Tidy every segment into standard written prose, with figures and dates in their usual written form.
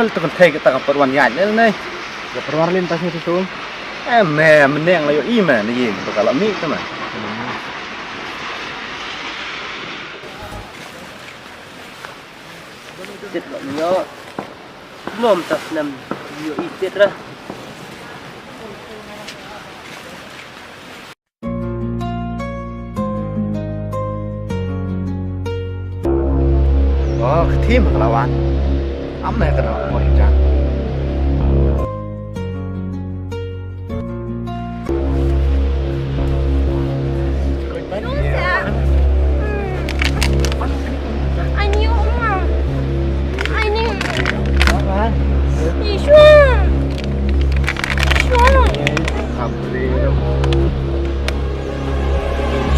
nol tu kan thai kita perwan nyat ni. Ya perwar lintas itu tuh. Meneng lah yo iman ni tu kalau mi tu mah. Chết bọn nó mồm tập nằm nhiều ít tiết ra. Thêm một lawan. Này cái đó ngồi chán. Anh yêu mà. Anh yêu. Đi xuống. Xuống. Không đi đâu.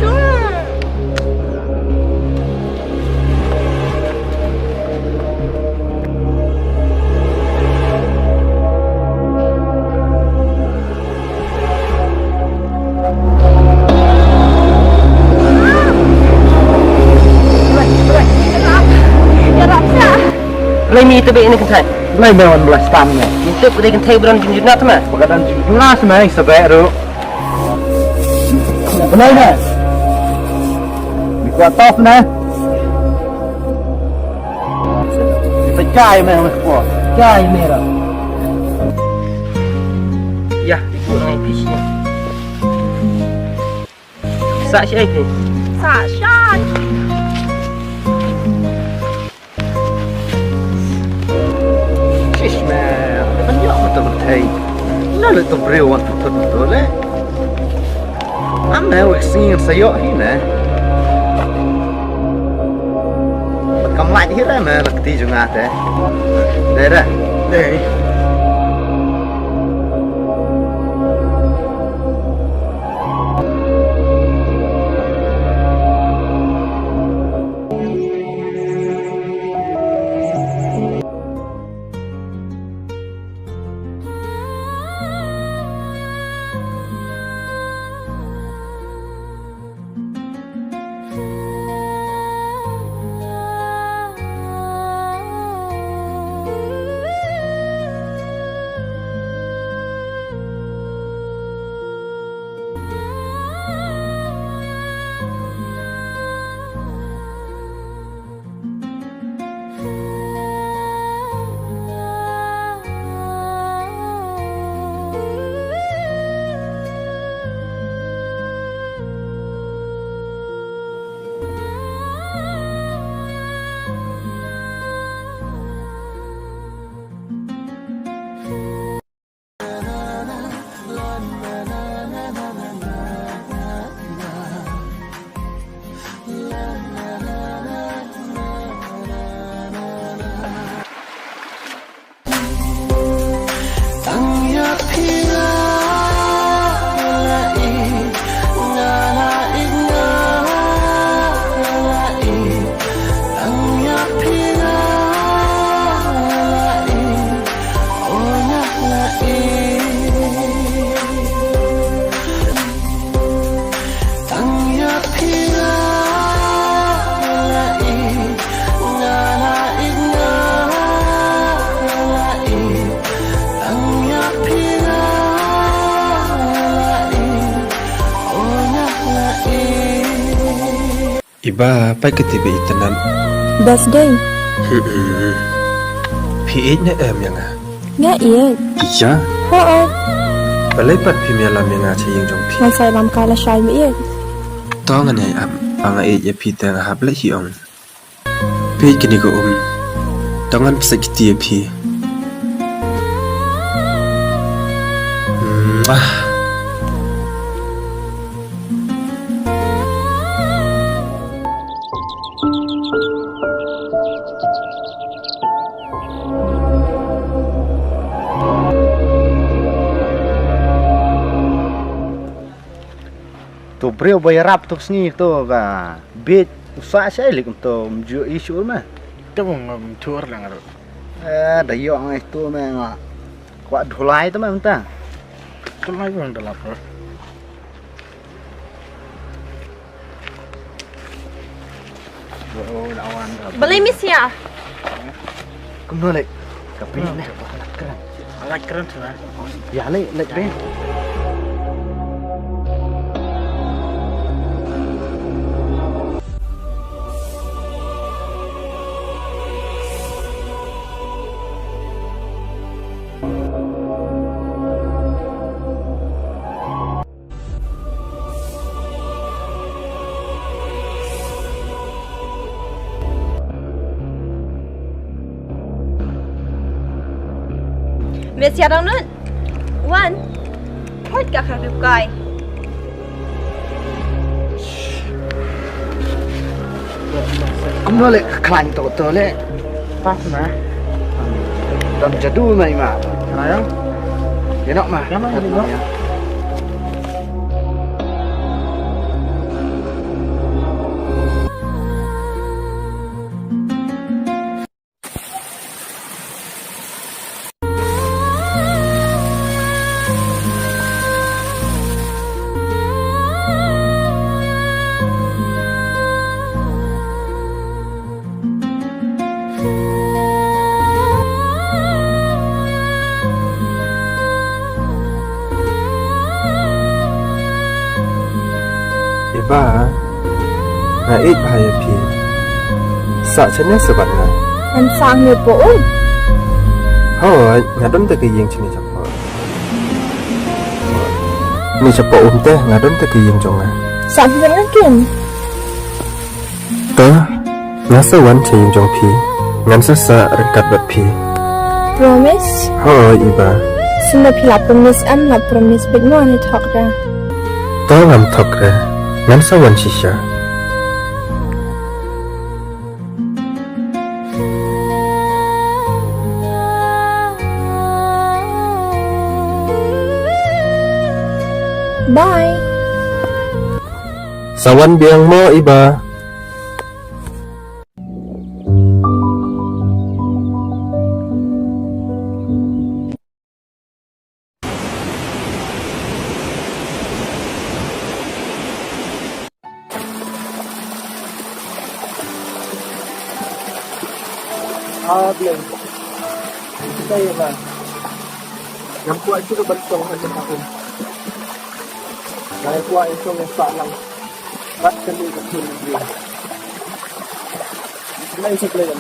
Xuống. Lấy mi tụi này kan thay. Lai memang belas tam ni. Itu tụi kan thay bulan junjun nak mah. Pagatan jelas memang sebab tu. Benar ni.Ikuat top ni. Kita cai memang kuat. Cai merah. Ya, ibu ngai pisnya. Sak si ni. Xả shan. Ismail, kan dia betul betul. Lalu tu beriwan betul betul le. Anda waksin saya ini. Kamu lagi hilang mana lekti juga ada. Dah. Dah. Iba pai ke tiba itanan. Birthday. PH nya yang ah. Nga iya. Iya. Ho. Balai pat pimia lam yang ah cayeng jong pi. Man sai lam kala shai mi iya. Tongan ai anga ya pi tang hab la hi ong. PH kini ko Tongan pesakiti ya pi. Tu beriau bayar rap tu sini tu ka bed usaha saya lik untuk menjual isu mah. Itu ngom tour lang aro. Dah yang itu mah kuat dhulai tu mah entah. Itu lagi orang dalam aro. Oh lawan. Beli mis ya. Kumno lek. Tapi ni keren. Alat keren tu lah. Ya, lek ben. Mẹ đâu nữa. One. Hết cả khả được cài. Kamu boleh kelan tu le. Pas na. Dan jadu mai ma. Kenapa? Dia nak ma. Yang mana dia nak? Iba, naik bahaya pi. Sakcanya sebatnya. Anh sang người bố. Hoi, ngadon tak yang cini cepat. Ni cepat teh ngadon tak yang jonga. Sang dân nó kìm. Toh, ngasa wan yang jong pi. Ngan sesa rekat bat pi. Promise. Hoi, iba. Xin lỗi là promise em là promise biết ngon thì thật ra. Toh ngam thok re. Ngan sawan sisa. Bye. Sawan biang mo iba. Belum. Saya lah. Yang kuat itu ke bentong macam aku. Yang kuat itu yang salang. Rat kali kecil dia. Lain sekali kan.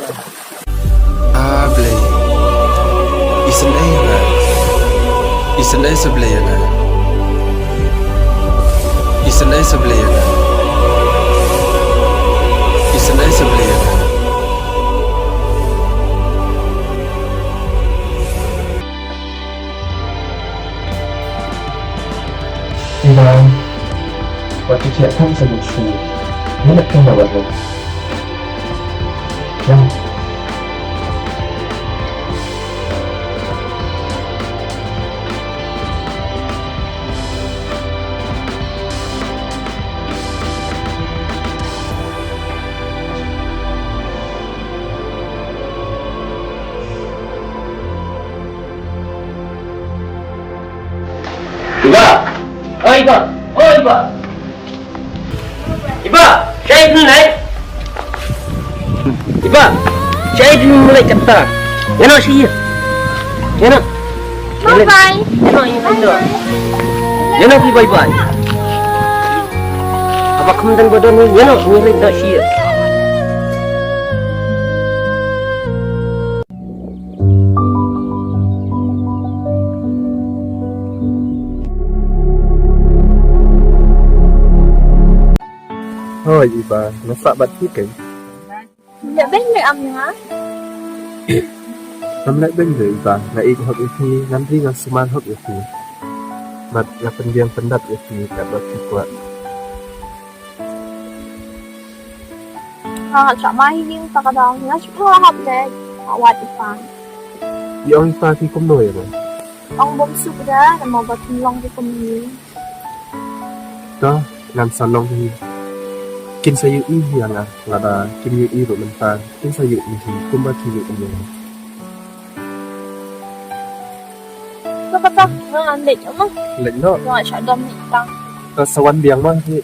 Blay. Isen ay nga. Isen ay sablay nga. Isen ay sablay nga. Isen ay sablay nga. Ivan, waktu dia kan selusu, ini nak kena buat lo. Yang Iba! Oh Iba! Oh Iba! Iba! Saya dulu naik! Iba! Saya dulu mulai kata. Ya nak sih. Ya nak. Bye bye. Ya nak ini benda. Ya nak Iba Iba. Apa kemudian badan ni? Ya nak mulai nak sih. Hoi iba, nasa bat kan? Để biết người âm hả? Năm nay bên người iba, na ik hok ifi, nanti ngan suman hok ifi. Mat na pendiang pendat ifi, dapat kuat. Chọn mai nhưng ta có đón nó chụp hoa học để họ quạt được phán. Yung ifa ki kum noy mo. Ông bông sụp ra là một vật long cho công nghiệp. To, ngan salong hi. Kin sayu i hiang ah, lada kin yu i ro mentang, kin sayu i hi, kumba ki yu i. Nó có tóc, nó làm lịch lắm á. Lệnh no, Rồi chọn đâm lịch tăng. to sawan biang ma hi,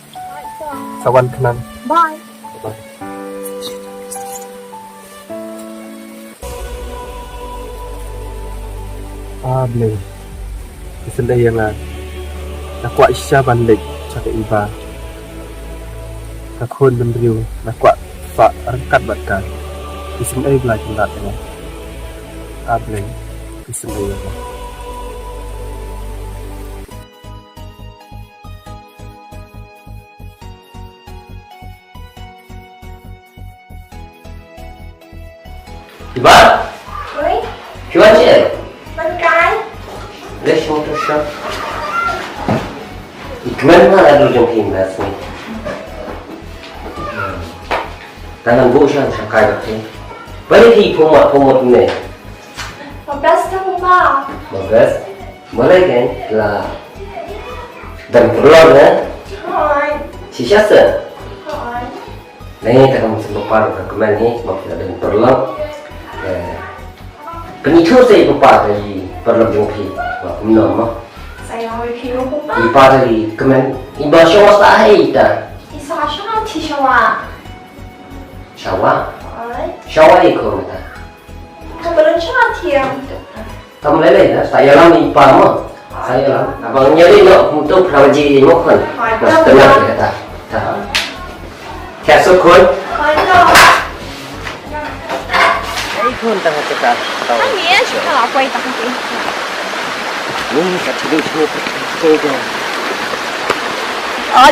sawan knan. Bye. Bye. Boleh. Kesendah yang nak kuat isya balik cakap iba. Kakun beriu nak kuat fa rengkat batkan. Kesendah belajar nak ya. Boleh. Kesendah yang Iba, Oi, cuba je. bên cái. Let's show the shop. Ikman mana ada jom himnas ni. Tangan bu siang sakai berarti. Balik hi pomot ni. Một best không ba. Bagus. Mulai kan lah. Dan perlu na. Thôi, Siapa? thôi. Ni tak kamu sebab par kemen ni maksud dan perlu. Penyitu saya lupa dari perlu jom hi. Kamu nama. Sài Gòn thì nó cũng bắt. Iba dari kemen. Iba show sahih dah. Đi xa sao thì sao à? Syawal. Thôi, Syawal ikut tak. không có đến sao thì Kamu lele dah. Saya lah ni ipa mah. Saya lah. Abang nyari nak untuk prawaji ni kan. Mas tenang kita. Tak. Kaya sukun. thôi đâu. Ikut tengah kita. Tahu. Anh nghĩ chúng ta là quay tập gì? Ni kat sini saja.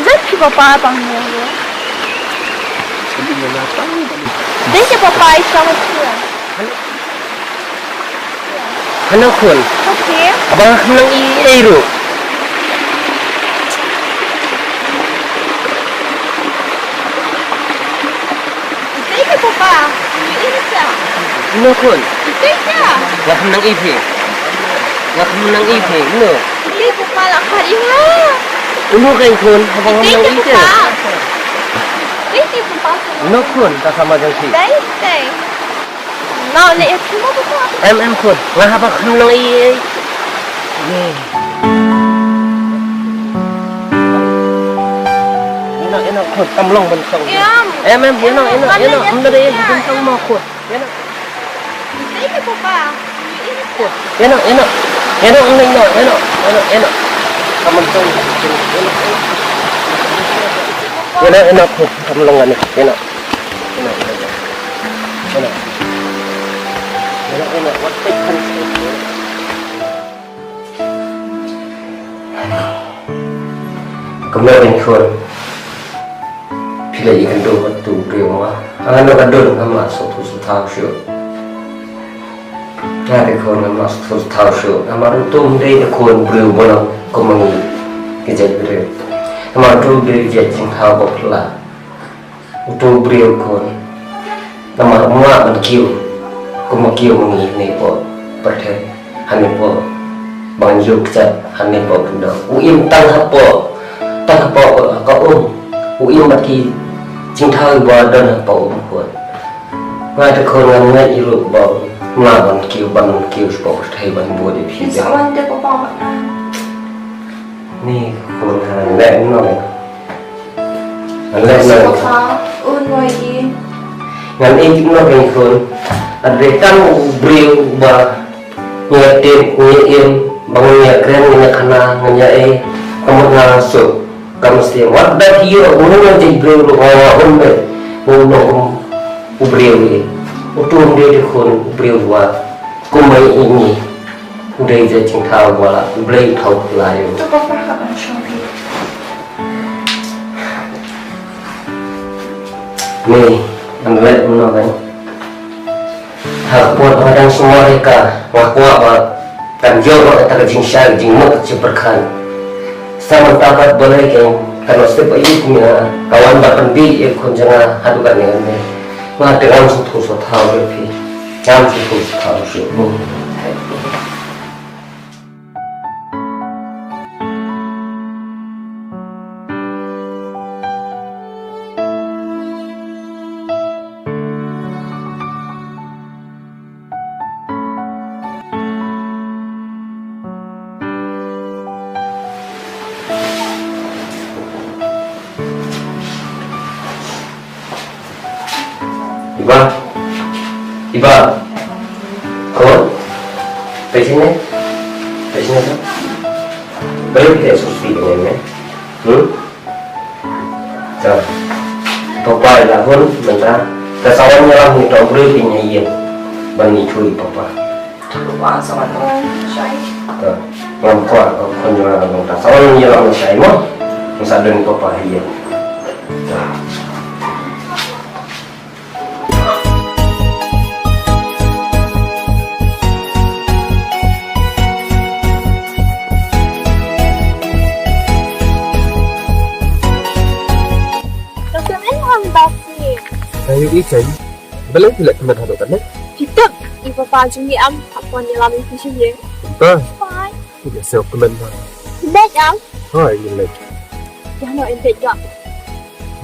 Rất khi papa bằng người. Jadi kenapa? Đấy cho papa sao mà chưa? Kenapa kun? Ok. Abang menang iru. Đấy cho papa. Nghĩ đi sao? Kenapa kun? Đấy sao? Nak menang IP. Nak menang IP. No. Đấy papa là phải đi ha. Ulu kan kun. Abang Đấy menang cho IP. papa. Đấy cho papa. No kun. Tak sama dengan si. Đấy, đấy. Nào lại chúng nó papa. Em kun. Ngah abang menang IP. Ni. Enak kun. Tamlong bensong. Em. Enak. Amdari bensong mau kun. Enak. Đấy cho papa. Nghĩ đi sao? Enak. Kamu tahu. Enak. Kamu lengan ni. Enak. What take kan? Kamu yang kur. Pilih ikan tu waktu beriwa. Anak nak dulu nama satu tahu syu. Ada kau nama satu tahu syu. Nama tu mendai kau beriwa bolam kau mengi kerja beriwa. Nama tu beriwa jeng tahu bapla. Tu beriwa kau. Nama rumah berkiu. Kau berkiu mengi ni po perteh. Hani po banjuk cat. Hani po benda. Uim tang hapo. Tang hapo kau Uim berki jeng tahu bawa dan hapo kau. Ada kau ngai ilu bawa. Melawan kiu sebab perteh ban buat di Thì sao anh để papa mà ra? Ni kau lek no. Lek Sao no. papa? Ngồi đi. Ngan ini no kan kau. Ada kan beriu ba nyetim bangun keren kana nganya kamu ngasuk kamu setiap wadah hiyo udah jadi beriu umbe beriu ni. Utung dia dikon beriu wa kumai ini udah jadi cinta wala beli tahu layu. Cho papa học ăn xong đi. Ni ambil mana kan? Hak buat orang semua mereka ngaku apa dan jawab tak jingsyar jingmuk ceperkan. Sama tabat boleh kan? Kalau setiap ini punya kawan berpendi ikut jangan hadukan dengan ni. Mà tiếng Anh thủ số thao được thì em chỉ thủ số thao sử dụng Iba, kau, di sini. Kayaknya kan? Balik tidak susi dengan so, papa lahun mentah kesawan nyalam ni tobri pinya iya bani curi papa Wah, sama teman saya. ngam kuat kon nyalam mentah sawan nyalam saya mo masa dengan papa iya Saya ikan. Belum pula kena hadap kan? Kita ibu baju ni apa ni lama itu sih ya? Ba, Fine. dia self kena mah. Baik am. Hai, ini lagi. Jangan nak baik tak.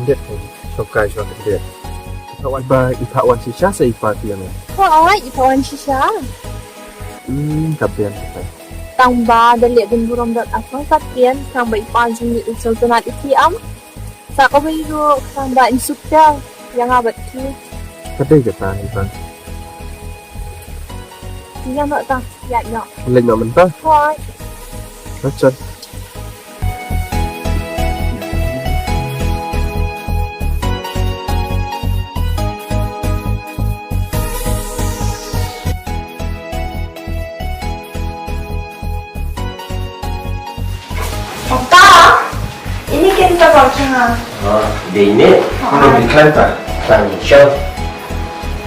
Dia pun sokai sokai dia. Kawan ba, ipawan sisa sa ipati yang. Wah, ibu wan sisa. Kapian kita. Tambah dan lihat dan burung dat apa kapian tambah baju ni usul tunat itu am. Sa ko biru tambah insukta yang abad tu. Kadai kita ipan. Yang nak tak ya nak. Lagi nak mentah. Hai. Macam. Opa, ini kita baca. dia ini Belum dikelempar. tanya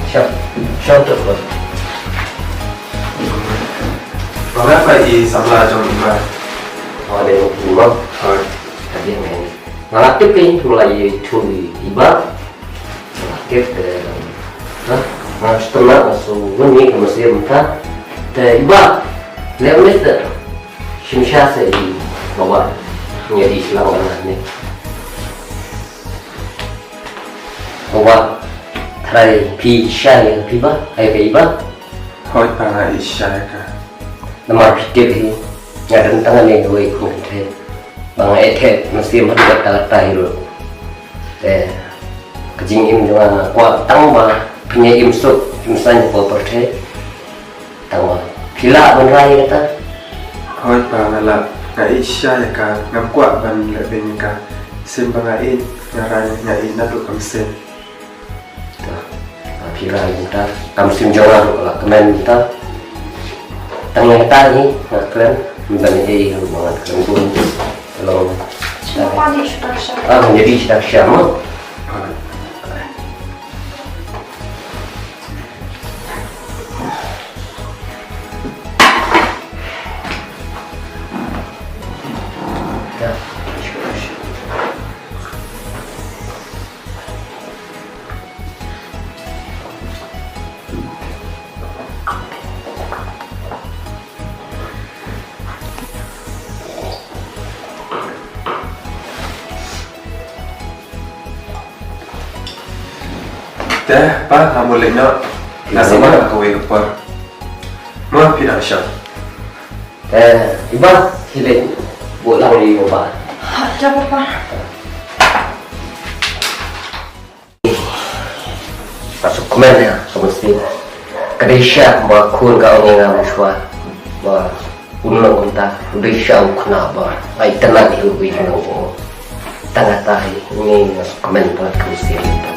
siapa tu pun Mengapa i sebelah jom iman? ada yang rumah Hai. tadi yang ngalaktif ni mulai curi iba ngalaktif setelah masuk ni ke Mesir mentah iba lewat Shimsha di bawah menjadi Islam ni bawah terai pi syai pi ba ai pi ba Hai para isyaka. nama fikir ni ada tangan yang dua ikut te bang ete mesti mesti kata hiru kejing im dengan kuat tangba punya im suk misalnya properti tangba pila menerai kata Hai para la ngai isyaka ngam kuat ban lebih ka sembangain ngarai ngai nadu kamsen. pila kita kamsim jangan kalau kemen kita tanya kita ni kalian menjadi hubungan kalian pun kalau menjadi sudah syama Dah, pa kamu leknya nasi mana kau ekor? Mau pindah syam. iba hilang bolang di bawah Coba Pak. masuk komen ya semesti kedesya makun kau ngengang muswa bah unang unta kedesya ukna bah ai tenang hidup ini tengah tahi ini masuk komen buat kemesti